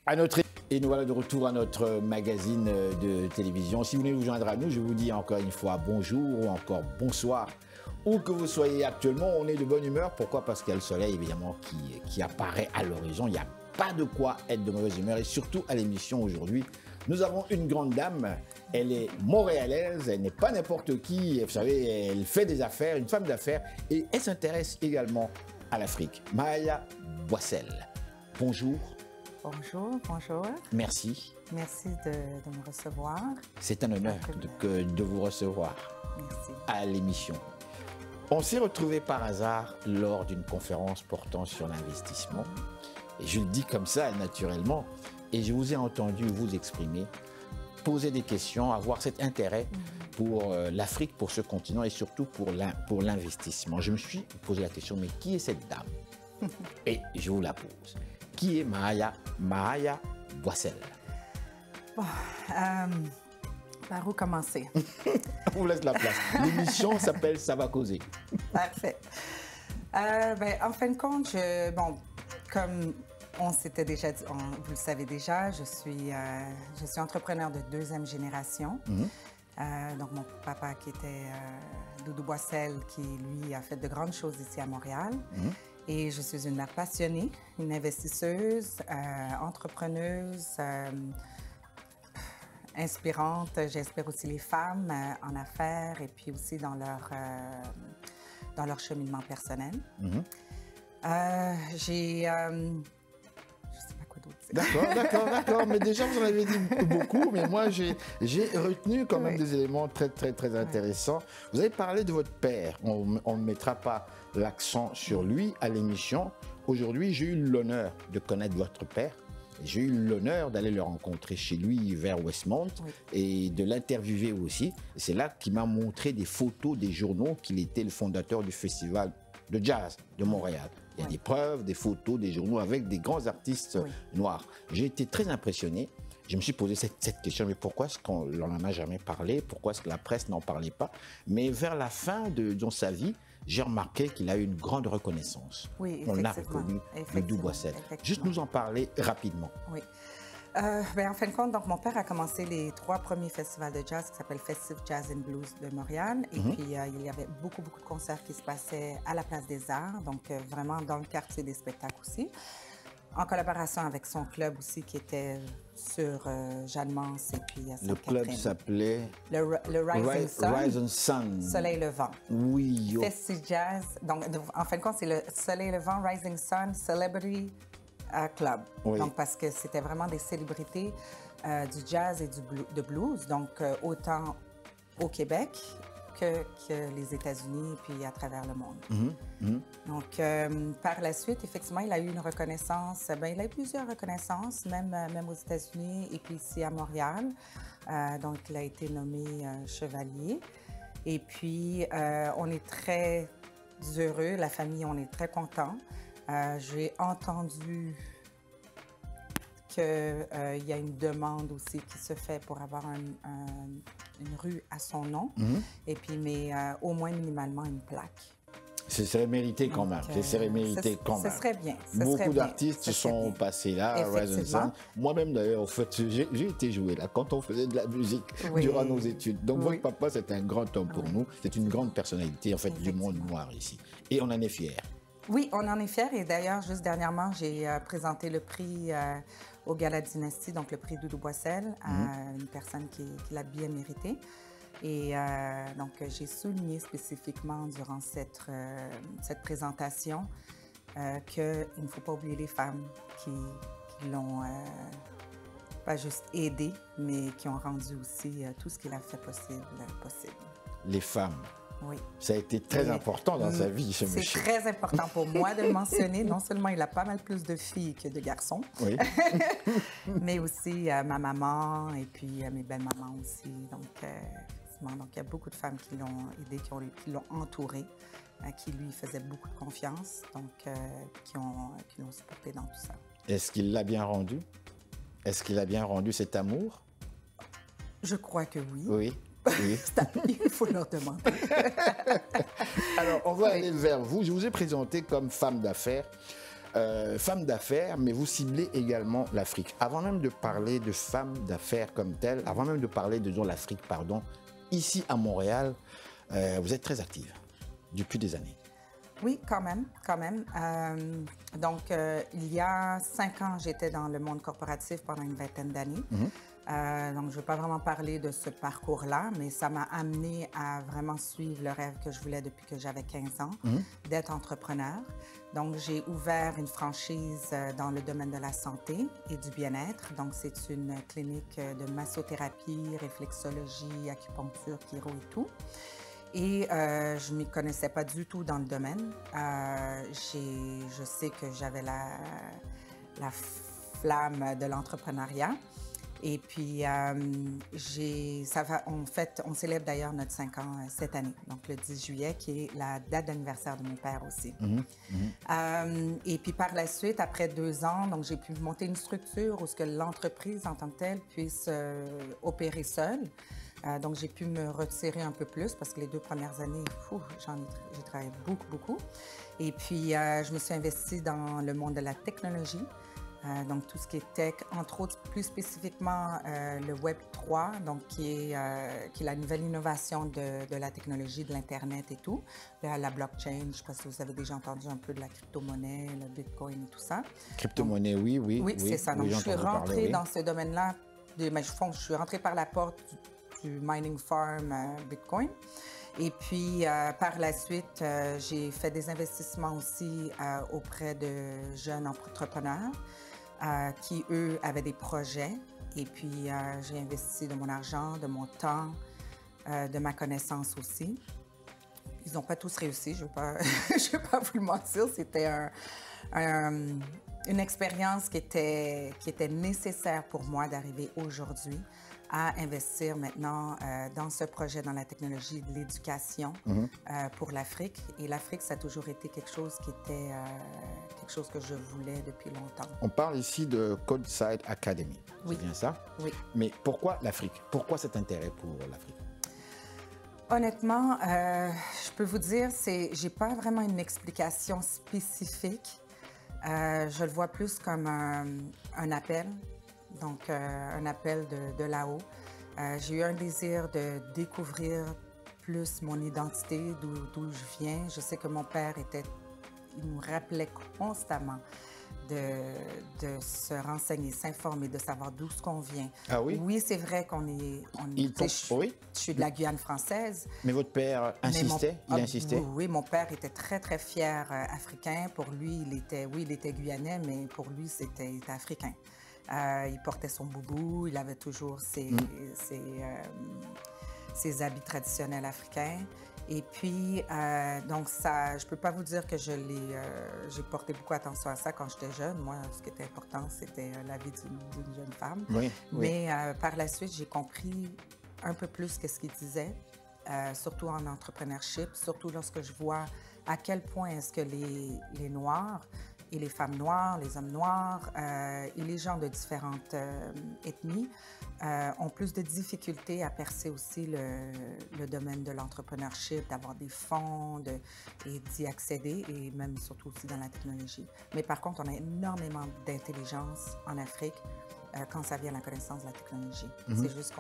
Et nous voilà de retour à notre magazine de télévision. Si vous voulez vous joindre à nous, je vous dis encore une fois bonjour ou encore bonsoir. Où que vous soyez actuellement, on est de bonne humeur. Pourquoi? Parce qu'il y a le soleil évidemment qui apparaît à l'horizon. Il n'y a pas de quoi être de mauvaise humeur. Et surtout à l'émission aujourd'hui, nous avons une grande dame. Elle est montréalaise, elle n'est pas n'importe qui. Vous savez, elle fait des affaires, une femme d'affaires. Et elle s'intéresse également à l'Afrique. Mahaya Boissel. Bonjour. Bonjour, bonjour. Merci. Merci de me recevoir. C'est un honneur de vous recevoir. Merci. À l'émission. On s'est retrouvés par hasard lors d'une conférence portant sur l'investissement. Et je le dis comme ça, naturellement. Et je vous ai entendu vous exprimer, poser des questions, avoir cet intérêt pour l'Afrique, pour ce continent et surtout pour l'investissement. Je me suis posé la question, mais qui est cette dame? Et je vous la pose. Qui est Mahaya Boissel? Bon, par où commencer? On vous laisse la place. L'émission s'appelle Ça va causer. Parfait. En fin de compte, comme on s'était déjà dit, vous le savez déjà, je suis entrepreneur de deuxième génération. Donc, mon papa qui était Doudou Boissel, qui lui a fait de grandes choses ici à Montréal. Et je suis une mère passionnée, une investisseuse, entrepreneuse, inspirante. J'inspire aussi les femmes en affaires et puis aussi dans leur cheminement personnel. Je sais pas quoi d'autre. D'accord. Mais déjà, vous en avez dit beaucoup, mais moi, j'ai retenu quand même des éléments très intéressants. Vous avez parlé de votre père. On ne mettra pas l'accent sur lui à l'émission. Aujourd'hui, j'ai eu l'honneur de connaître votre père. J'ai eu l'honneur d'aller le rencontrer chez lui vers Westmount et de l'interviewer aussi. C'est là qu'il m'a montré des photos des journaux qu'il était le fondateur du festival de jazz de Montréal. Il y a des preuves, des photos, des journaux avec des grands artistes noirs. J'ai été très impressionné. Je me suis posé cette question, mais pourquoi est-ce qu'on n'en a jamais parlé? Pourquoi est-ce que la presse n'en parlait pas? Mais vers la fin de sa vie, j'ai remarqué qu'il a eu une grande reconnaissance. Oui, on l'a reconnu, Doudou Boissel. Juste nous en parler rapidement. Oui. En fin de compte, donc, mon père a commencé les 3 premiers festivals de jazz qui s'appellent Festive Jazz and Blues de Montréal. Et puis, il y avait beaucoup de concerts qui se passaient à la Place des Arts, donc vraiment dans le quartier des spectacles aussi. En collaboration avec son club aussi qui était sur Jeanne-Mance et puis à Le club s'appelait le Rising Sun. Soleil Levant. Oui. Festive Jazz. Donc, en fin de compte, c'est le Soleil Levant, Rising Sun, Celebrity Club. Oui. Donc, parce que c'était vraiment des célébrités du jazz et de blues. Donc, autant au Québec que les États-Unis et puis à travers le monde. Donc, par la suite, effectivement, il a eu une reconnaissance. Il a eu plusieurs reconnaissances, même aux États-Unis et puis ici à Montréal. Donc, il a été nommé chevalier. Et puis, on est très heureux, la famille, on est très contents. J'ai entendu qu'il y a une demande aussi qui se fait pour avoir une rue à son nom, et puis, mais au moins minimalement une plaque. Ce serait mérité quand même. Ce serait mérité quand même. Ce serait bien. Beaucoup d'artistes sont passés là, à Rising Sun. Moi-même d'ailleurs, en fait, j'ai été joué là quand on faisait de la musique durant nos études. Donc votre papa, c'est un grand homme pour nous. C'est une grande personnalité en fait du monde noir ici. Et on en est fiers. Oui, on en est fiers. Et d'ailleurs, juste dernièrement, j'ai présenté le prix au Gala Dynastie, donc le prix Doudou Boissel, à une personne qui l'a bien mérité. Et donc, j'ai souligné spécifiquement durant cette présentation qu'il ne faut pas oublier les femmes qui l'ont pas juste aidé, mais qui ont rendu aussi tout ce qu'il a fait possible. Les femmes. Oui. Ça a été très important dans sa vie, ce monsieur. C'est très important pour moi de le mentionner. Non seulement il a pas mal plus de filles que de garçons, mais aussi ma maman et puis mes belles-mamans aussi. Donc, il y a beaucoup de femmes qui l'ont aidé, qui l'ont entouré, qui lui faisaient beaucoup de confiance, donc qui l'ont supporté dans tout ça. Est-ce qu'il l'a bien rendu? Est-ce qu'il a bien rendu cet amour? Je crois que oui. Oui. Oui. Il faut leur demander. Alors, on va aller vers vous. Je vous ai présenté comme femme d'affaires. femme d'affaires, mais vous ciblez également l'Afrique. Avant même de parler de femmes d'affaires comme telles, avant même de parler de l'Afrique, pardon, ici à Montréal, vous êtes très active depuis des années. Oui, quand même, quand même. Donc, il y a 5 ans, j'étais dans le monde corporatif pendant une vingtaine d'années. Donc, je ne veux pas vraiment parler de ce parcours-là, mais ça m'a amené à vraiment suivre le rêve que je voulais depuis que j'avais 15 ans, d'être entrepreneur. Donc, j'ai ouvert une franchise dans le domaine de la santé et du bien-être. Donc, c'est une clinique de massothérapie, réflexologie, acupuncture, chiro et tout. Et je ne m'y connaissais pas du tout dans le domaine. Je sais que j'avais la flamme de l'entrepreneuriat. Et puis, on célèbre d'ailleurs notre 5 ans cette année, donc le 10 juillet, qui est la date d'anniversaire de mon père aussi. Et puis, par la suite, après 2 ans, donc j'ai pu monter une structure où ce que l'entreprise en tant que telle puisse opérer seule. Donc, j'ai pu me retirer un peu plus parce que les 2 premières années, j'ai travaillé beaucoup, beaucoup. Et puis, je me suis investie dans le monde de la technologie. Donc, tout ce qui est tech, entre autres, plus spécifiquement le Web 3, donc qui est la nouvelle innovation de la technologie, de l'Internet et tout. La blockchain, je ne sais pas si vous avez déjà entendu un peu de la crypto-monnaie, le Bitcoin et tout ça. Crypto-monnaie, oui. Oui, c'est ça. Donc, je suis rentrée dans ce domaine-là. Je suis rentrée par la porte du mining farm Bitcoin. Et puis, par la suite, j'ai fait des investissements aussi auprès de jeunes entrepreneurs qui, eux, avaient des projets. Et puis, j'ai investi de mon argent, de mon temps, de ma connaissance aussi. Ils n'ont pas tous réussi, je ne vais pas vous le mentir. C'était une expérience qui était nécessaire pour moi d'arriver aujourd'hui à investir maintenant dans ce projet, dans la technologie de l'éducation pour l'Afrique. Et l'Afrique, ça a toujours été quelque chose quelque chose que je voulais depuis longtemps. On parle ici de Codeside Academy, oui. C'est bien ça? Oui. Mais pourquoi l'Afrique? Pourquoi cet intérêt pour l'Afrique? Honnêtement, je peux vous dire, j'ai pas vraiment une explication spécifique. Je le vois plus comme un appel. Donc, un appel de là-haut. J'ai eu un désir de découvrir plus mon identité, d'où je viens. Je sais que mon père il nous rappelait constamment de se renseigner, s'informer, de savoir d'où ce qu'on vient. Ah oui? Oui, c'est vrai qu'on est... Oui? Je suis de la Guyane française. Mais votre père insistait? Il insistait? Oui, mon père était très, très fier africain. Pour lui, il était guyanais, mais pour lui, il était africain. Il portait son boubou, il avait toujours ses habits traditionnels africains. Et puis, donc ça, je ne peux pas vous dire que j'ai porté beaucoup attention à ça quand j'étais jeune. Moi, ce qui était important, c'était la vie d'une jeune femme. Oui, Mais par la suite, j'ai compris un peu plus ce qu'il disait, surtout en entrepreneurship, surtout lorsque je vois à quel point est-ce que les Noirs et les femmes noires, les hommes noirs et les gens de différentes ethnies ont plus de difficultés à percer aussi le domaine de l'entrepreneurship, d'avoir des fonds et d'y accéder, et même surtout aussi dans la technologie. Mais par contre, on a énormément d'intelligence en Afrique quand ça vient à la connaissance de la technologie. C'est juste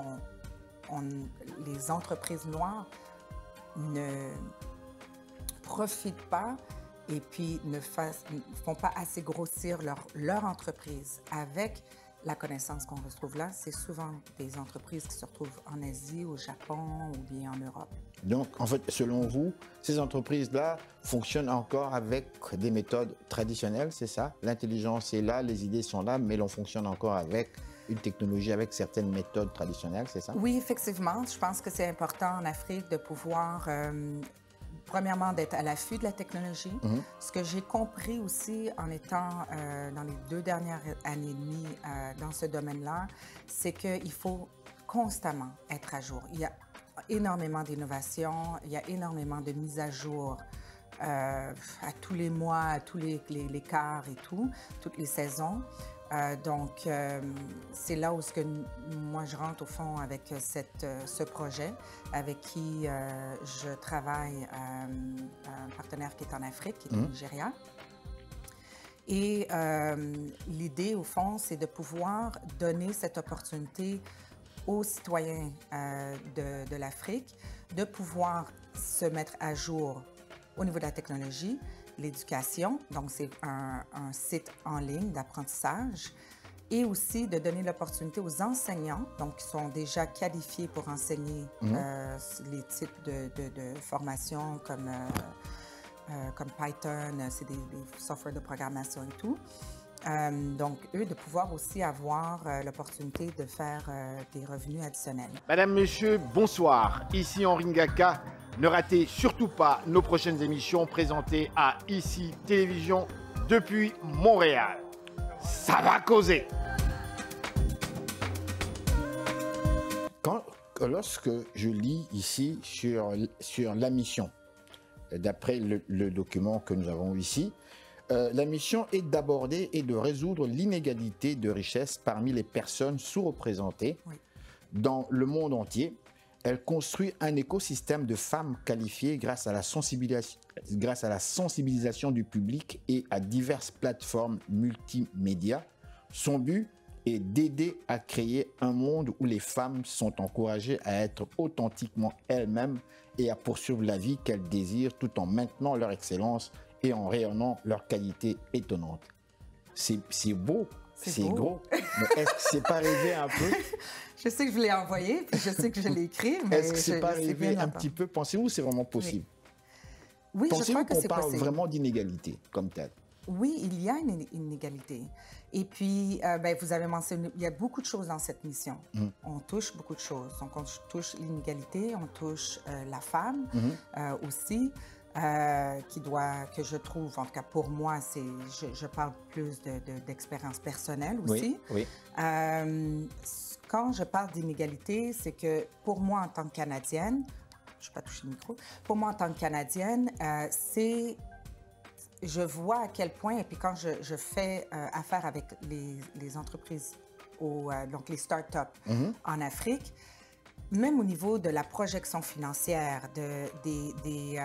les entreprises noires ne profitent pas et puis ne font pas assez grossir leur entreprise avec la connaissance qu'on retrouve là. C'est souvent des entreprises qui se retrouvent en Asie, au Japon ou bien en Europe. Donc, en fait, selon vous, ces entreprises-là fonctionnent encore avec des méthodes traditionnelles, c'est ça? L'intelligence est là, les idées sont là, mais l'on fonctionne encore avec une technologie, avec certaines méthodes traditionnelles, c'est ça? Oui, effectivement. Je pense que c'est important en Afrique de pouvoir... premièrement, d'être à l'affût de la technologie. Ce que j'ai compris aussi en étant dans les 2 dernières années et demie dans ce domaine-là, c'est qu'il faut constamment être à jour. Il y a énormément d'innovations, il y a énormément de mises à jour à tous les mois, à tous les quarts et tout, toutes les saisons. Donc, c'est là où moi je rentre au fond avec ce projet, avec qui je travaille, un partenaire qui est en Afrique, qui est au Nigeria. Et l'idée, au fond, c'est de pouvoir donner cette opportunité aux citoyens de l'Afrique de pouvoir se mettre à jour au niveau de la technologie, l'éducation, donc c'est un site en ligne d'apprentissage, et aussi de donner l'opportunité aux enseignants, donc qui sont déjà qualifiés pour enseigner les types de formations comme Python, c'est des softwares de programmation et tout. Donc, eux, de pouvoir aussi avoir l'opportunité de faire des revenus additionnels. Madame, Monsieur, bonsoir. Ici Henri Ngaka. Ne ratez surtout pas nos prochaines émissions présentées à ICI Télévision depuis Montréal. Ça va causer. Lorsque je lis ici sur la mission, d'après le document que nous avons ici, la mission est d'aborder et de résoudre l'inégalité de richesse parmi les personnes sous-représentées dans le monde entier. Elle construit un écosystème de femmes qualifiées grâce à la sensibilisation du public et à diverses plateformes multimédia. Son but est d'aider à créer un monde où les femmes sont encouragées à être authentiquement elles-mêmes et à poursuivre la vie qu'elles désirent tout en maintenant leur excellence et en rayonnant leur qualité étonnante. C'est beau, c'est gros, mais est-ce que c'est pas rêvé un peu? Je sais que je l'ai envoyé, puis je sais que je l'ai écrit, mais est-ce que c'est pas rêvé un petit peu? Pensez-vous que c'est vraiment possible? Oui, je crois que c'est possible. Pensez-vous qu'on parle vraiment d'inégalité comme telle? Oui, il y a une inégalité. Et puis, vous avez mentionné, il y a beaucoup de choses dans cette mission. On touche beaucoup de choses. Donc, on touche l'inégalité, on touche la femme aussi. Que je trouve, en tout cas pour moi, je parle plus d'expérience personnelle aussi. Oui. Quand je parle d'inégalité, c'est que pour moi en tant que Canadienne, je ne vais pas toucher le micro, pour moi en tant que Canadienne, je vois à quel point, et puis quand je fais affaire avec les entreprises, donc les start-up en Afrique, même au niveau de la projection financière, des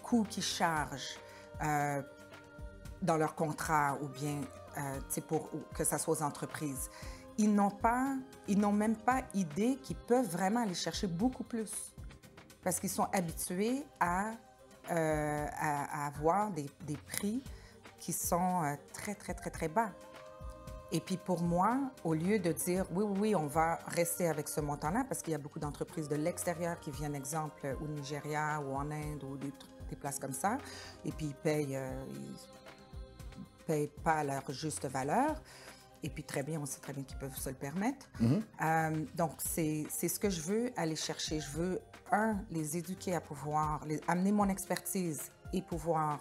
coûts qu'ils chargent dans leur contrat ou bien pour que ça soit aux entreprises, ils n'ont même pas idée qu'ils peuvent vraiment aller chercher beaucoup plus parce qu'ils sont habitués à avoir des prix qui sont très, très, très, très bas. Et puis pour moi, au lieu de dire oui, on va rester avec ce montant-là, parce qu'il y a beaucoup d'entreprises de l'extérieur qui viennent, exemple, au Nigeria ou en Inde ou des places comme ça, et puis ils payent pas à leur juste valeur. Et puis très bien, on sait très bien qu'ils peuvent se le permettre. Donc c'est ce que je veux aller chercher. Je veux, les éduquer à pouvoir, amener mon expertise et pouvoir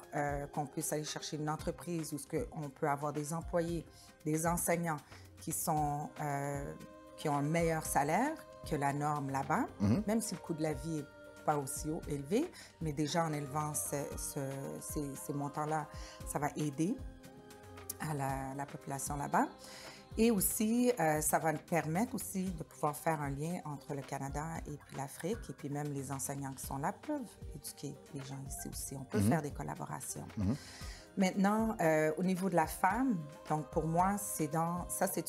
qu'on puisse aller chercher une entreprise où on peut avoir des employés, des enseignants qui ont un meilleur salaire que la norme là-bas, même si le coût de la vie n'est pas aussi élevé, mais déjà en élevant ces montants-là, ça va aider à la population là-bas. Et aussi, ça va nous permettre aussi de pouvoir faire un lien entre le Canada et puis l'Afrique, et puis même les enseignants qui sont là peuvent éduquer les gens ici aussi. On peut faire des collaborations. Maintenant, au niveau de la femme, donc pour moi, c'est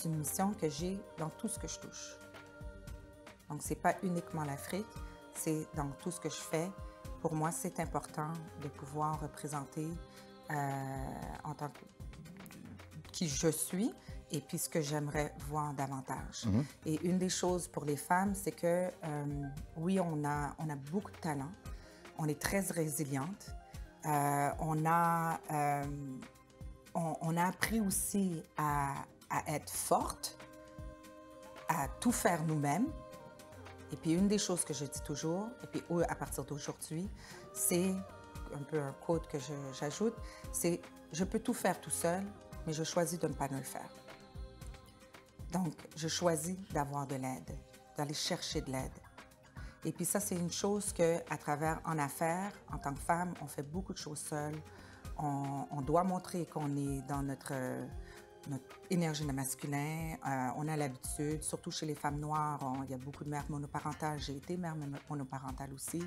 une mission que j'ai dans tout ce que je touche. Donc, c'est pas uniquement l'Afrique, c'est dans tout ce que je fais. Pour moi, c'est important de pouvoir représenter en tant que qui je suis et puis ce que j'aimerais voir davantage. Et une des choses pour les femmes, c'est que oui, on a beaucoup de talent, on est très résiliente, on a appris aussi à être forte, à tout faire nous-mêmes. Et puis une des choses que je dis toujours, et puis à partir d'aujourd'hui, c'est un peu un quote que j'ajoute, c'est « je peux tout faire tout seul, mais je choisis de ne pas le faire ». Donc, je choisis d'avoir de l'aide, d'aller chercher de l'aide. Et puis ça, c'est une chose qu'à travers en affaires, en tant que femme, on fait beaucoup de choses seules. On doit montrer qu'on est dans notre énergie de masculin. On a l'habitude, surtout chez les femmes noires, il y a beaucoup de mères monoparentales. J'ai été mère monoparentale aussi.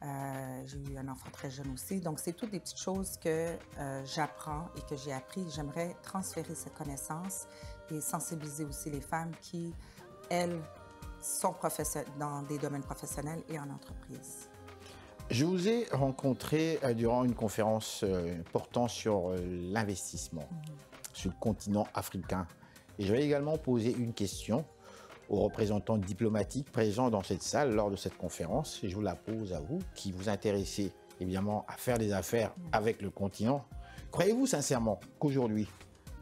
J'ai eu un enfant très jeune aussi. Donc, c'est toutes des petites choses que j'apprends et que j'ai appris. J'aimerais transférer cette connaissance et sensibiliser aussi les femmes qui, elles, sont dans des domaines professionnels et en entreprise. Je vous ai rencontré durant une conférence portant sur l'investissement sur le continent africain. Et je vais également poser une question aux représentants diplomatiques présents dans cette salle lors de cette conférence. Et je vous la pose à vous, qui vous intéressez évidemment à faire des affaires avec le continent. Croyez-vous sincèrement qu'aujourd'hui,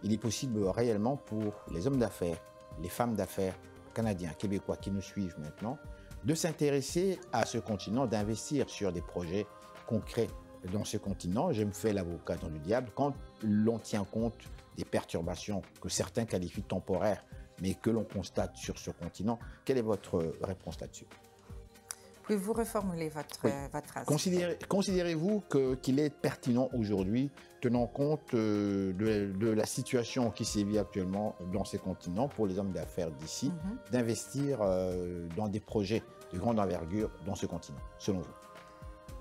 il est possible réellement pour les hommes d'affaires, les femmes d'affaires, canadiens, québécois qui nous suivent maintenant, de s'intéresser à ce continent, d'investir sur des projets concrets dans ce continent? Je me fais l'avocat du diable quand l'on tient compte des perturbations que certains qualifient temporaires, mais que l'on constate sur ce continent. Quelle est votre réponse là-dessus? Pouvez-vous reformuler votre phrase? Considérez-vous qu'il est pertinent aujourd'hui, tenant compte de la situation qui sévit actuellement dans ces continents pour les hommes d'affaires d'ici, d'investir dans des projets de grande envergure dans ce continent, selon vous?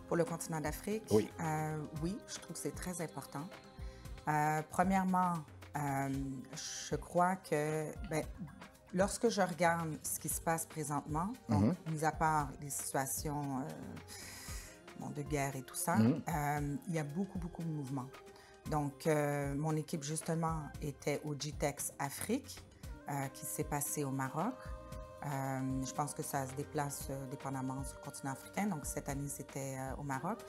Pour le continent d'Afrique, oui. Oui, je trouve que c'est très important. Premièrement, je crois que lorsque je regarde ce qui se passe présentement, donc, mis à part les situations de guerre et tout ça, il y a beaucoup de mouvements. Donc, mon équipe, justement, était au GTEx Afrique, qui s'est passé au Maroc. Je pense que ça se déplace dépendamment sur le continent africain. Donc, cette année, c'était au Maroc.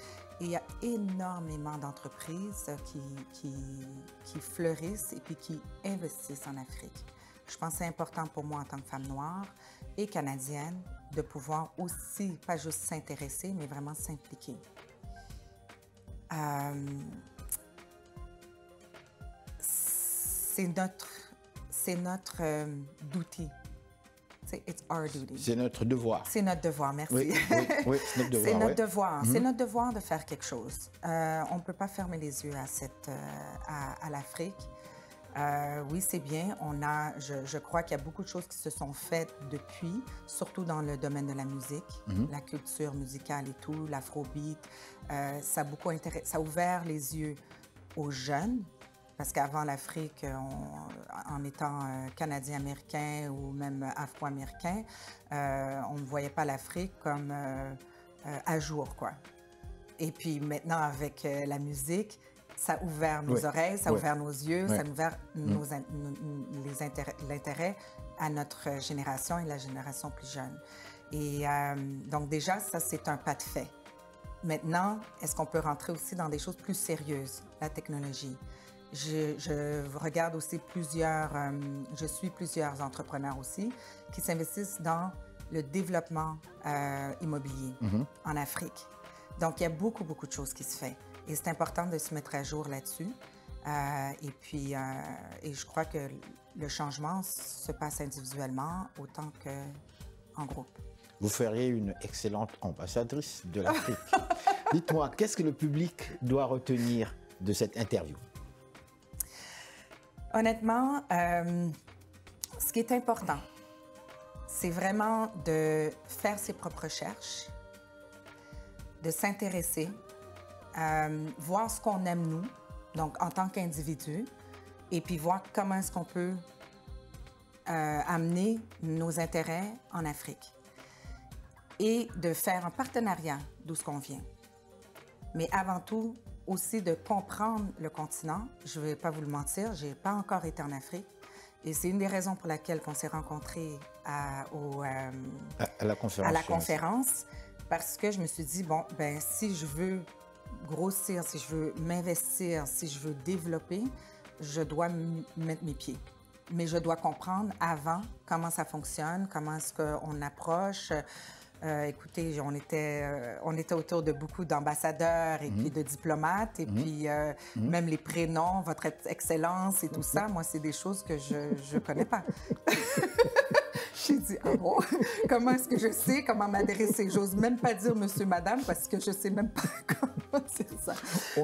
Et il y a énormément d'entreprises qui fleurissent et puis qui investissent en Afrique. Je pense que c'est important pour moi en tant que femme noire et canadienne de pouvoir aussi, pas juste s'intéresser, mais vraiment s'impliquer. C'est notre outil. It's our duty. C'est notre devoir. C'est notre devoir, merci. Oui, oui, c'est notre devoir. C'est notre devoir. C'est notre devoir de faire quelque chose. On ne peut pas fermer les yeux à l'Afrique. Oui, c'est bien. Je crois qu'il y a beaucoup de choses qui se sont faites depuis, surtout dans le domaine de la musique, la culture musicale et tout, l'afrobeat. Ça a ouvert les yeux aux jeunes. Parce qu'avant l'Afrique, en étant Canadien-Américain ou même Afro-Américain, on ne voyait pas l'Afrique comme à jour, quoi. Et puis maintenant, avec la musique, ça a ouvert nos oreilles, ça a ouvert nos yeux, ça a ouvert l'intérêt à notre génération et la génération plus jeune. Et donc déjà, ça, c'est un pas de fait. Maintenant, est-ce qu'on peut rentrer aussi dans des choses plus sérieuses, la technologie? Je regarde aussi je suis plusieurs entrepreneurs aussi qui s'investissent dans le développement immobilier en Afrique. Donc, il y a beaucoup de choses qui se font. Et c'est important de se mettre à jour là-dessus. Et puis, je crois que le changement se passe individuellement autant qu'en groupe. Vous feriez une excellente ambassadrice de l'Afrique. Dites-moi, qu'est-ce que le public doit retenir de cette interview? Honnêtement, ce qui est important, c'est vraiment de faire ses propres recherches, de s'intéresser, voir ce qu'on aime nous, donc en tant qu'individu, et puis voir comment est-ce qu'on peut amener nos intérêts en Afrique. Et de faire un partenariat d'où ce qu'on vient. Mais avant tout, aussi de comprendre le continent. Je ne vais pas vous le mentir, je n'ai pas encore été en Afrique. Et c'est une des raisons pour laquelle on s'est rencontrés à la conférence. Parce que je me suis dit, bon, ben si je veux grossir, si je veux m'investir, si je veux développer, je dois mettre mes pieds. Mais je dois comprendre avant comment ça fonctionne, comment est-ce qu'on approche. Écoutez, on était autour de beaucoup d'ambassadeurs et puis de diplomates. Et puis, même les prénoms, votre Excellence et tout ça, moi, c'est des choses que je ne connais pas. J'ai dit, ah bon? Comment est-ce que je sais comment m'adresser? J'ose même pas dire monsieur, madame, parce que je sais même pas comment dire ça.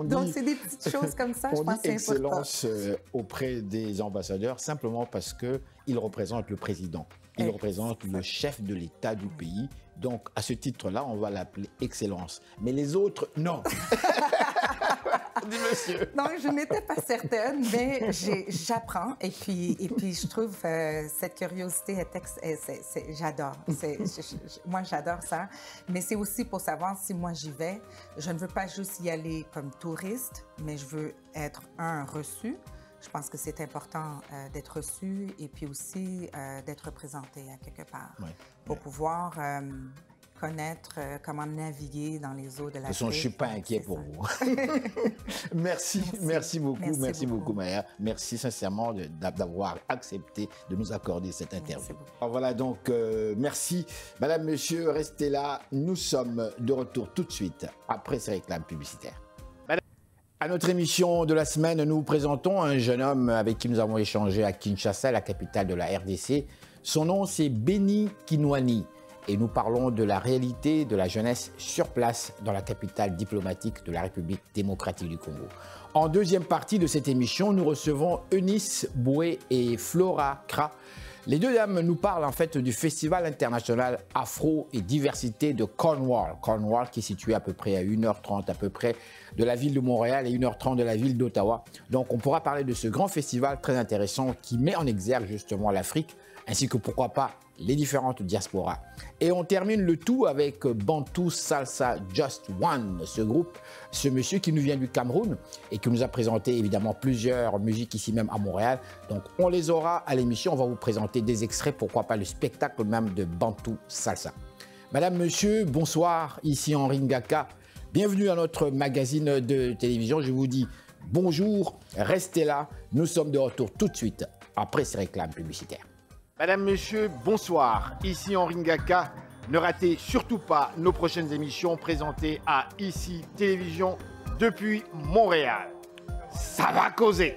Donc, c'est des petites choses comme ça, je pense que c'est important. On dit excellence auprès des ambassadeurs simplement parce qu'ils représentent le président. Ils représentent le chef de l'État du pays. Donc, à ce titre-là, on va l'appeler excellence. Mais les autres, non. Dis monsieur. Donc, je n'étais pas certaine, mais j'apprends. Et puis, je trouve cette curiosité, j'adore. Moi, j'adore ça. Mais c'est aussi pour savoir si moi j'y vais. Je ne veux pas juste y aller comme touriste, mais je veux être reçu. Je pense que c'est important d'être reçu et puis aussi d'être représenté à quelque part pour pouvoir connaître comment naviguer dans les eaux de l'Afrique. Je ne suis pas inquiet pour vous. Merci beaucoup, Maya. Merci sincèrement d'avoir accepté de nous accorder cette interview. Voilà donc, merci. Madame, monsieur, restez là. Nous sommes de retour tout de suite après ces réclames publicitaires. À notre émission de la semaine, nous vous présentons un jeune homme avec qui nous avons échangé à Kinshasa, la capitale de la RDC. Son nom, c'est Béni Kinwani. Et nous parlons de la réalité de la jeunesse sur place dans la capitale diplomatique de la République démocratique du Congo. En deuxième partie de cette émission, nous recevons Eunice Boué et Flora Kra. Les deux dames nous parlent en fait du Festival international Afro et Diversité de Cornwall. Cornwall qui est situé à peu près à 1h30 à peu près de la ville de Montréal et 1h30 de la ville d'Ottawa. Donc on pourra parler de ce grand festival très intéressant qui met en exergue justement l'Afrique ainsi que pourquoi pas les différentes diasporas. Et on termine le tout avec Bantu Salsa Just One, ce groupe, ce monsieur qui nous vient du Cameroun et qui nous a présenté évidemment plusieurs musiques ici même à Montréal. Donc on les aura à l'émission, on va vous présenter des extraits, pourquoi pas le spectacle même de Bantu Salsa. Madame, monsieur, bonsoir, ici Henri Ngaka. Bienvenue à notre magazine de télévision. Je vous dis bonjour, restez là, nous sommes de retour tout de suite après ces réclames publicitaires. Madame, monsieur, bonsoir. Ici Henri Ngaka. Ne ratez surtout pas nos prochaines émissions présentées à ICI Télévision depuis Montréal. Ça va causer.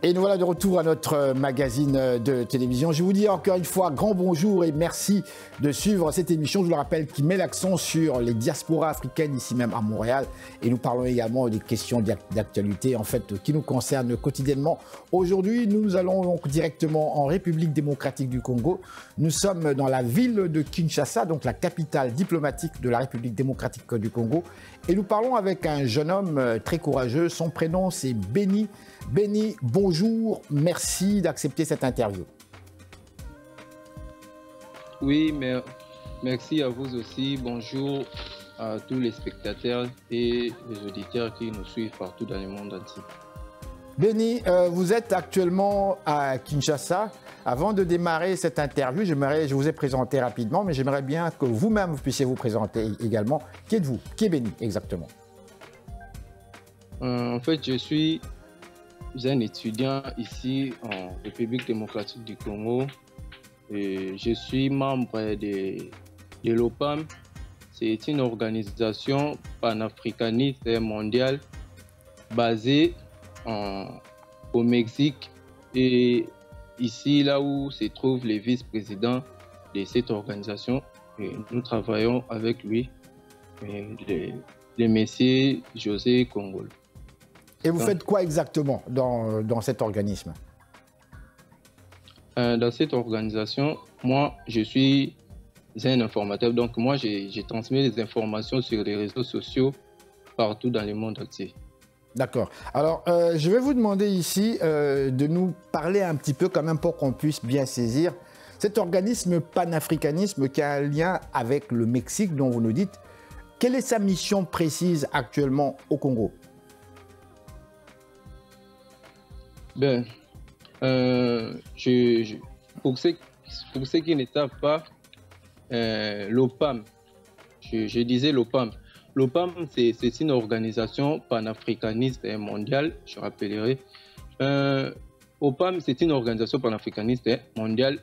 Et nous voilà de retour à notre magazine de télévision. Je vous dis encore une fois grand bonjour et merci de suivre cette émission. Je vous le rappelle qui met l'accent sur les diasporas africaines ici même à Montréal. Et nous parlons également des questions d'actualité en fait qui nous concernent quotidiennement. Aujourd'hui, nous allons donc directement en République démocratique du Congo. Nous sommes dans la ville de Kinshasa, donc la capitale diplomatique de la République démocratique du Congo. Et nous parlons avec un jeune homme très courageux. Son prénom, c'est Béni. Béni, bonjour, merci d'accepter cette interview. Oui, mais merci à vous aussi. Bonjour à tous les spectateurs et les auditeurs qui nous suivent partout dans le monde entier. Béni, vous êtes actuellement à Kinshasa. Avant de démarrer cette interview, je vous ai présenté rapidement, mais j'aimerais bien que vous-même vous puissiez vous présenter également. Qui êtes-vous? Qui est Béni exactement? En fait, je suis un étudiant ici en République démocratique du Congo. Et je suis membre de l'OPAM. C'est une organisation panafricaniste et mondiale basée au Mexique. Et ici, là où se trouve le vice-président de cette organisation, et nous travaillons avec lui, le monsieur José Kongolo. Et vous faites quoi exactement dans cet organisme? Dans cette organisation, moi, je suis un informateur. Donc, moi, je transmets les informations sur les réseaux sociaux partout dans le monde entier. D'accord. Alors, je vais vous demander ici de nous parler un petit peu quand même pour qu'on puisse bien saisir cet organisme panafricanisme qui a un lien avec le Mexique dont vous nous dites. Quelle est sa mission précise actuellement au Congo? Ben, pour ceux qui ne savent pas, l'OPAM, je disais l'OPAM. L'OPAM, c'est une organisation panafricaniste et mondiale, je rappellerai. OPAM, c'est une organisation panafricaniste et mondiale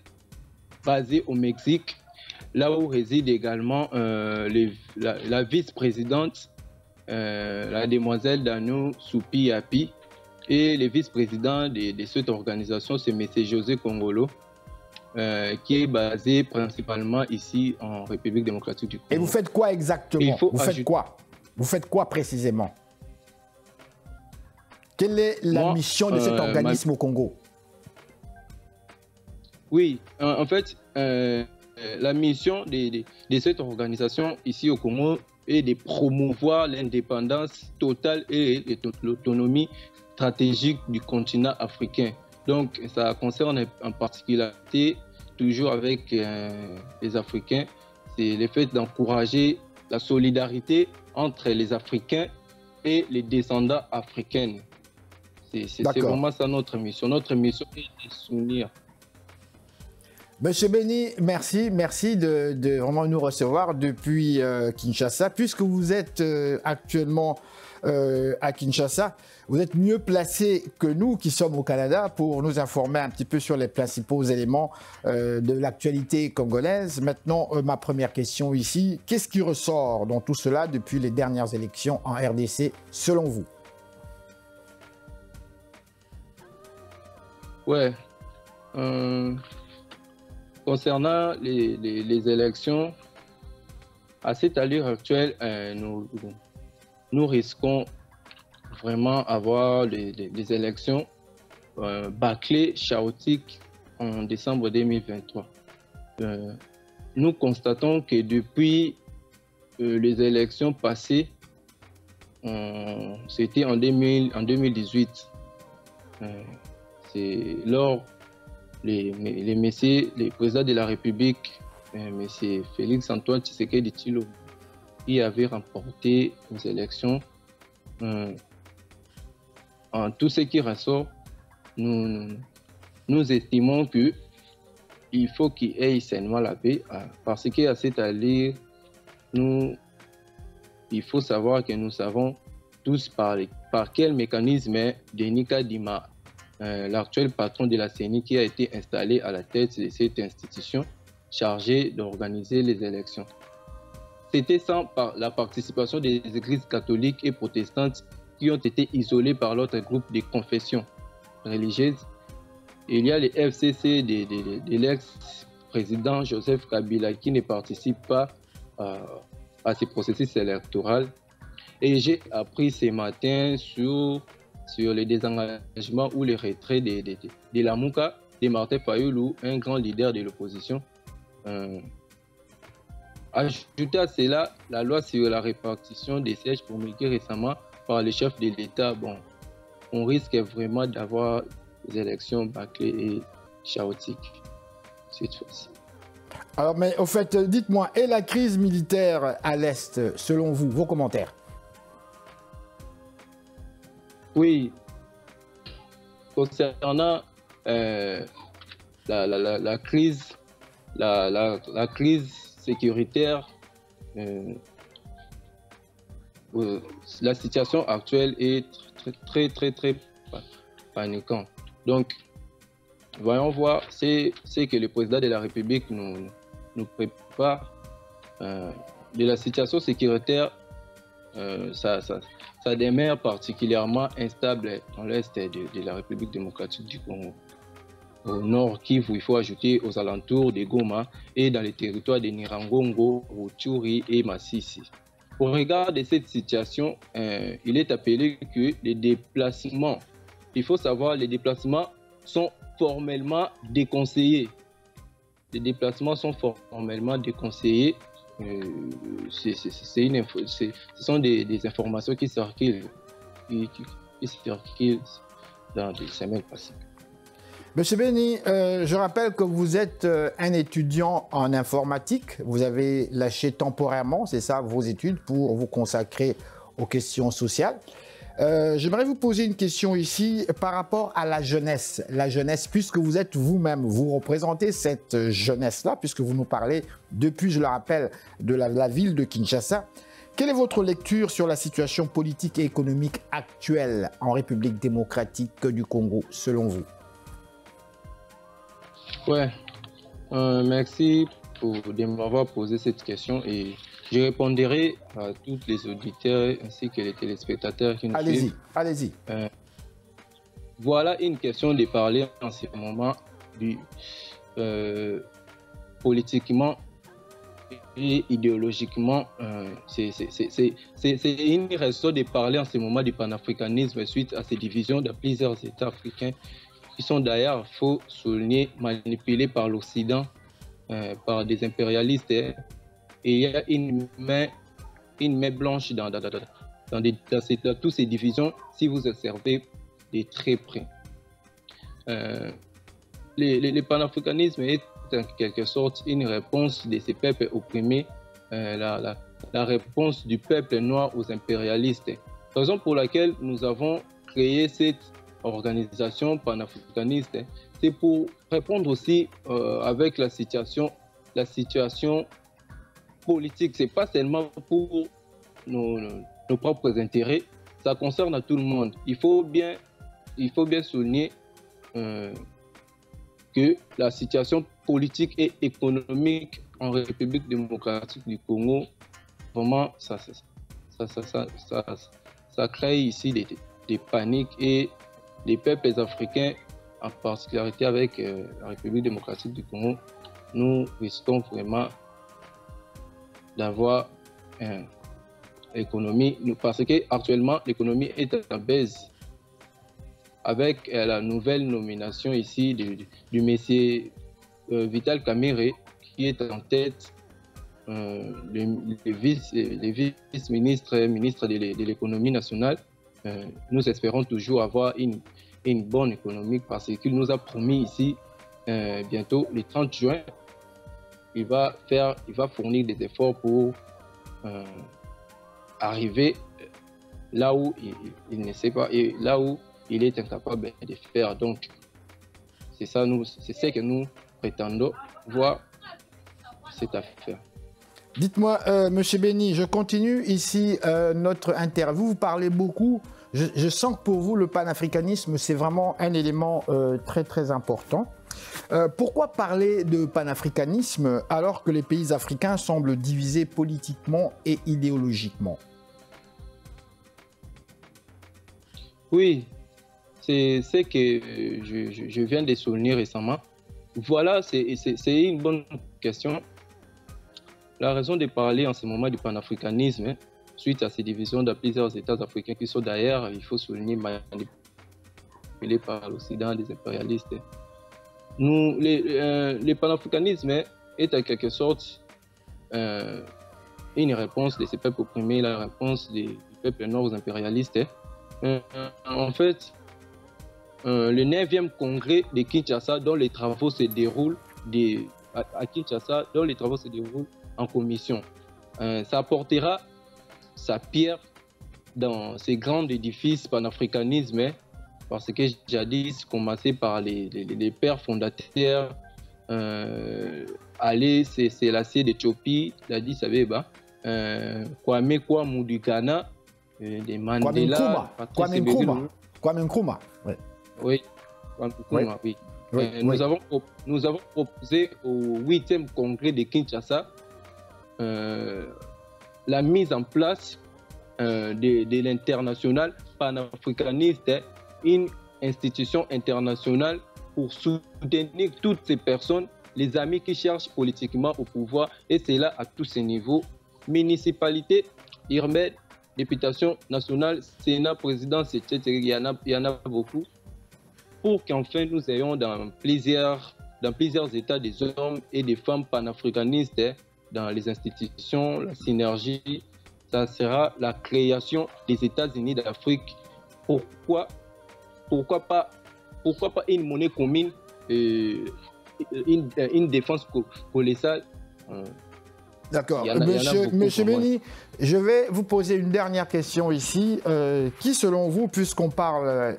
basée au Mexique, là où réside également la vice-présidente, la demoiselle Danou Soupi Api, Et le vice-président de cette organisation, c'est M. José Kongolo, qui est basé principalement ici en République démocratique du Congo. Et vous faites quoi exactement? Vous faites quoi précisément? Quelle est la mission de cet organisme au Congo? Oui, en fait, la mission de cette organisation ici au Congo est de promouvoir l'indépendance totale et l'autonomie stratégique du continent africain. Donc, ça concerne en particularité, toujours avec les Africains, c'est le fait d'encourager la solidarité entre les Africains et les descendants africains. C'est vraiment ça notre mission. Notre mission est de s'unir. Monsieur Béni, merci de vraiment nous recevoir depuis Kinshasa. Puisque vous êtes actuellement à Kinshasa, vous êtes mieux placé que nous qui sommes au Canada pour nous informer un petit peu sur les principaux éléments de l'actualité congolaise. Maintenant, ma première question ici, qu'est-ce qui ressort dans tout cela depuis les dernières élections en RDC selon vous? Ouais. Concernant les élections, à cette allure actuelle, nous risquons vraiment avoir des élections bâclées, chaotiques en décembre 2023. Nous constatons que depuis les élections passées, c'était en 2018, c'est lors les présidents de la République, M. Félix Antoine Tshisekedi Tshilombo, qui avait remporté les élections. En tout ce qui ressort, nous estimons qu'il faut qu'il y ait seulement la paix, parce qu'à cette allure, il faut savoir que nous savons tous par quel mécanisme Denis Kadima, l'actuel patron de la CENI, qui a été installé à la tête de cette institution chargée d'organiser les élections. C'était sans la participation des églises catholiques et protestantes qui ont été isolées par l'autre groupe de confessions religieuses. Il y a les FCC de l'ex-président Joseph Kabila qui ne participent pas à ce processus électoral. Et j'ai appris ce matin sur le désengagement ou le retrait de Lamuka, de Martin Fayulu, un grand leader de l'opposition. Ajouté à cela, la loi sur la répartition des sièges promulguée récemment par le chef de l'État, on risque vraiment d'avoir des élections bâclées et chaotiques cette fois-ci. Alors, mais au fait, dites-moi, et la crise militaire à l'Est, selon vous, vos commentaires? Oui, concernant la crise sécuritaire, la situation actuelle est très paniquante. Donc, voyons voir ce que le président de la République nous prépare. De la situation sécuritaire, ça demeure particulièrement instable dans l'est de la République démocratique du Congo. Au nord Kivu, il faut ajouter aux alentours de Goma et dans les territoires de Nirangongo, Rutshuri et Masisi. Au regard de cette situation, il est appelé que les déplacements, il faut savoir, les déplacements sont formellement déconseillés. Les déplacements sont formellement déconseillés. Ce sont des informations qui circulent dans des semaines passées. Monsieur Béni, je rappelle que vous êtes un étudiant en informatique. Vous avez lâché temporairement, c'est ça, vos études pour vous consacrer aux questions sociales. J'aimerais vous poser une question ici par rapport à la jeunesse. La jeunesse, puisque vous êtes vous-même, vous représentez cette jeunesse-là, puisque vous nous parlez depuis, je le rappelle, de la ville de Kinshasa. Quelle est votre lecture sur la situation politique et économique actuelle en République démocratique du Congo, selon vous? Ouais, merci de m'avoir posé cette question et je répondrai à tous les auditeurs ainsi que les téléspectateurs qui nous suivent. Allez-y. voilà une question de parler en ce moment politiquement et idéologiquement. C'est une raison de parler en ce moment du panafricanisme suite à ces divisions de plusieurs États africains qui sont d'ailleurs, il faut souligner, manipulés par l'Occident, par des impérialistes. Et il y a une main blanche dans toutes ces divisions si vous observez de très près. Le panafricanisme est en quelque sorte une réponse de ces peuples opprimés, la réponse du peuple noir aux impérialistes. Raison pour laquelle nous avons créé cette organisation panafricaniste, c'est pour répondre aussi avec la situation politique. C'est pas seulement pour nos propres intérêts, ça concerne à tout le monde. Il faut bien souligner que la situation politique et économique en République démocratique du Congo, vraiment, ça crée ici des paniques, et les peuples africains, en particularité avec la République démocratique du Congo, nous risquons vraiment d'avoir l'économie, parce qu'actuellement l'économie est en baisse. Avec la nouvelle nomination ici du monsieur Vital Kamerhe, qui est en tête le vice-ministre de l'économie nationale, nous espérons toujours avoir une bonne économie, parce qu'il nous a promis ici bientôt le 30 juin, il va fournir des efforts pour arriver là où il ne sait pas et là où il est incapable de faire. Donc, c'est ce que nous prétendons voir cette affaire. Dites-moi, Monsieur Béni, je continue ici notre interview. Vous parlez beaucoup. Je sens que pour vous, le panafricanisme, c'est vraiment un élément très, très important. Pourquoi parler de panafricanisme alors que les pays africains semblent divisés politiquement et idéologiquement? Oui, c'est ce que je viens de souligner récemment. Voilà, c'est une bonne question. La raison de parler en ce moment du panafricanisme, suite à ces divisions de plusieurs États africains qui sont d'ailleurs, il faut souligner, manipulés par l'Occident, des impérialistes. Le panafricanisme est en quelque sorte une réponse de ces peuples opprimés, la réponse du peuple nord aux impérialistes. En fait, le 9e congrès de Kinshasa, dont les travaux se déroulent à Kinshasa, dont les travaux se déroulent en commission, ça apportera sa pierre dans ces grands édifices panafricanisme, parce que jadis, commencé par les pères fondateurs, Ali Selassie d'Éthiopie, Addis Abeba, Kwame Nkrumah du Ghana, des Mandela, Kwame Nkrumah. Oui, Kwame Nkrumah, oui. Nous avons proposé au 8e congrès de Kinshasa la mise en place de l'international panafricaniste, une institution internationale pour soutenir toutes ces personnes, les amis qui cherchent politiquement au pouvoir, et c'est là à tous ces niveaux, municipalité, urbaine, députation nationale, Sénat, présidence, etc. Il y en a beaucoup, pour qu'enfin nous ayons dans plusieurs États des hommes et des femmes panafricanistes, dans les institutions, la synergie. Ça sera la création des États-Unis d'Afrique. Pourquoi pas une monnaie commune, une défense colossale? D'accord. Monsieur Béni, je vais vous poser une dernière question ici. Qui, selon vous, puisqu'on parle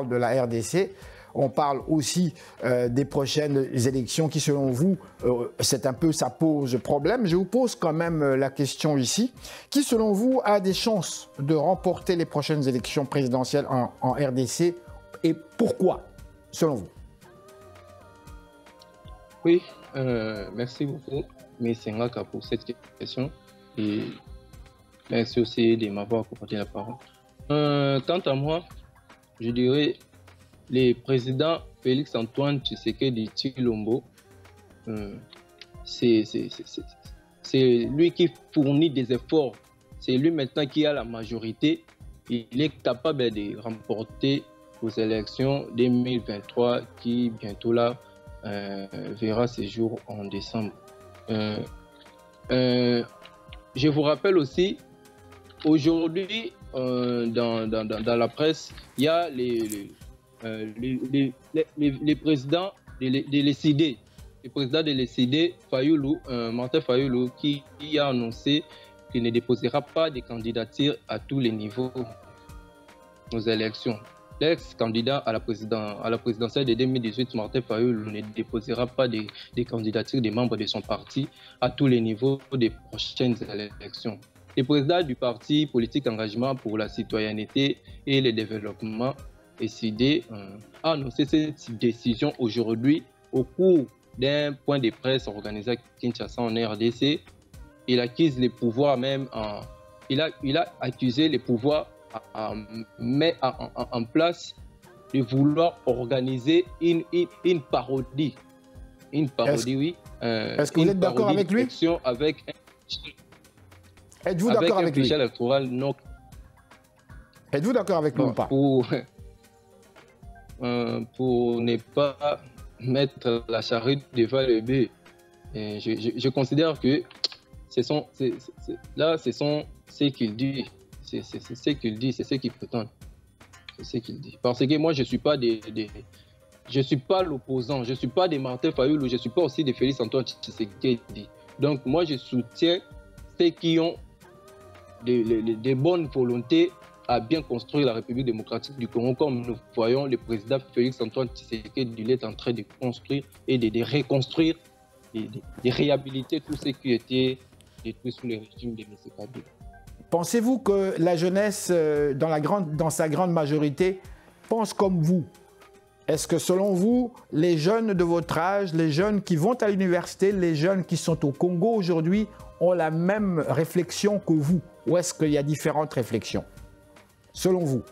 de la RDC, on parle aussi des prochaines élections qui, selon vous, ça pose problème. Je vous pose quand même la question ici. Qui, selon vous, a des chances de remporter les prochaines élections présidentielles en RDC, et pourquoi, selon vous? Oui, merci beaucoup, M. Ngaka, pour cette question. Et merci aussi de m'avoir accordé la parole. Quant à moi, je dirais le président Félix Antoine Tshisekedi Tshilombo, c'est lui qui fournit des efforts. C'est lui maintenant qui a la majorité. Il est capable de remporter aux élections 2023 qui bientôt là verra ses jours en décembre. Je vous rappelle aussi, aujourd'hui, dans la presse, il y a les présidents de l'ECD. Le président de l'ECD, Martin Fayoulou, qui a annoncé qu'il ne déposera pas de candidature à tous les niveaux aux élections. L'ex-candidat à la présidentielle de 2018, Martin Fayoulou, ne déposera pas de candidature des membres de son parti à tous les niveaux des prochaines élections. Le président du parti politique Engagement pour la citoyenneté et le développement, ECD, a annoncé cette décision aujourd'hui au cours d'un point de presse organisé à Kinshasa en RDC. Il accuse les pouvoirs il a accusé les pouvoirs en place de vouloir organiser une parodie. Une parodie, oui. Est-ce que vous êtes d'accord avec lui? Êtes-vous d'accord avec lui? Êtes-vous d'accord avec lui ou pas? Pour ne pas mettre la charrue devant le bœuf, je considère que ce sont ce qu'il dit. C'est ce qu'il dit, c'est ce qu'il prétend. C'est ce qu'il dit. Parce que moi, je ne suis pas je suis pas l'opposant, je ne suis pas des Martin Fayoulou, je ne suis pas aussi des Félix Antoine Tshisekedi. Donc moi, je soutiens ceux qui ont des bonnes volontés à bien construire la République démocratique du Congo, comme nous voyons le président Félix Antoine Tshisekedi, il est en train de construire et de reconstruire, de réhabiliter tout ce qui était détruit sous le régime de M. Kabila. Pensez-vous que la jeunesse, dans sa grande majorité, pense comme vous? Est-ce que selon vous, les jeunes de votre âge, les jeunes qui vont à l'université, les jeunes qui sont au Congo aujourd'hui, ont la même réflexion que vous? Ou est-ce qu'il y a différentes réflexions, selon vous?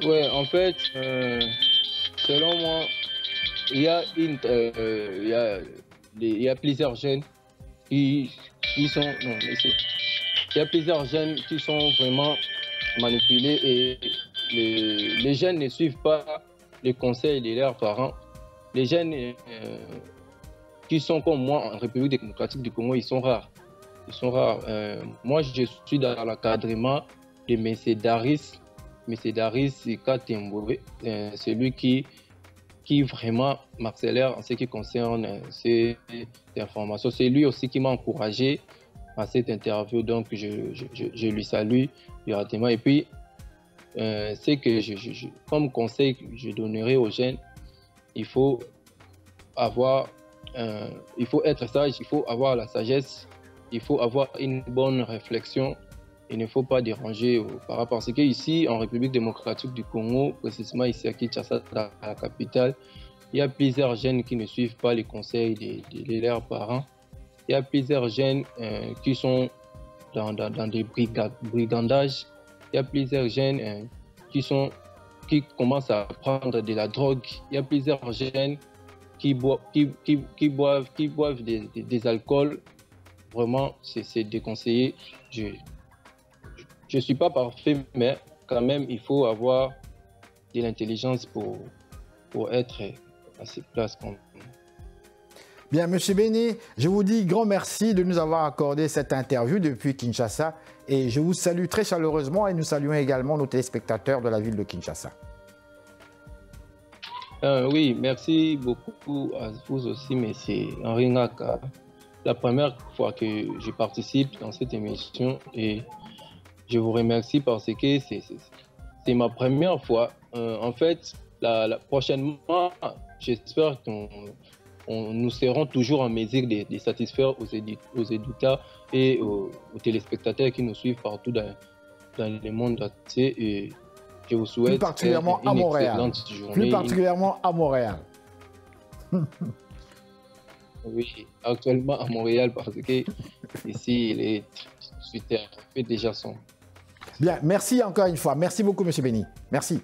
Oui, en fait, selon moi, il y a plusieurs jeunes qui sont... Non, il y a plusieurs jeunes qui sont vraiment manipulés et les jeunes ne suivent pas les conseils de leurs parents. Les jeunes qui sont comme moi en République démocratique du Congo, ils sont rares. Ils sont rares. Moi, je suis dans l'encadrement de M. Daris Katembobe, celui qui vraiment m'accélère en ce qui concerne ces informations. C'est lui aussi qui m'a encouragé à cette interview, donc je lui salue directement. Et puis, c'est que comme conseil que je donnerai aux jeunes, il faut être sage, il faut avoir la sagesse, il faut avoir une bonne réflexion. Il ne faut pas déranger par rapport à ce qu'ici, en République démocratique du Congo, précisément ici à Kinshasa, dans la capitale, il y a plusieurs jeunes qui ne suivent pas les conseils de leurs parents. Il y a plusieurs jeunes qui sont dans des brigandages. Il y a plusieurs jeunes qui commencent à prendre de la drogue. Il y a plusieurs jeunes qui boivent des alcools. Vraiment, c'est déconseillé. Je ne suis pas parfait, mais quand même, il faut avoir de l'intelligence pour être à ces places. Bien, M. Béni, je vous dis grand merci de nous avoir accordé cette interview depuis Kinshasa et je vous salue très chaleureusement et nous saluons également nos téléspectateurs de la ville de Kinshasa. Oui, merci beaucoup à vous aussi, M. Henri Ngaka. La première fois que je participe dans cette émission et je vous remercie parce que c'est ma première fois. En fait, prochainement, j'espère que nous serons toujours en mesure de satisfaire aux éditeurs et aux téléspectateurs qui nous suivent partout dans le monde entier. Et je vous souhaite plus particulièrement à Montréal. Plus particulièrement à Montréal. Oui, actuellement à Montréal parce que ici, les Twitter fait déjà son. Bien, merci encore une fois. Merci beaucoup, M. Béni. Merci.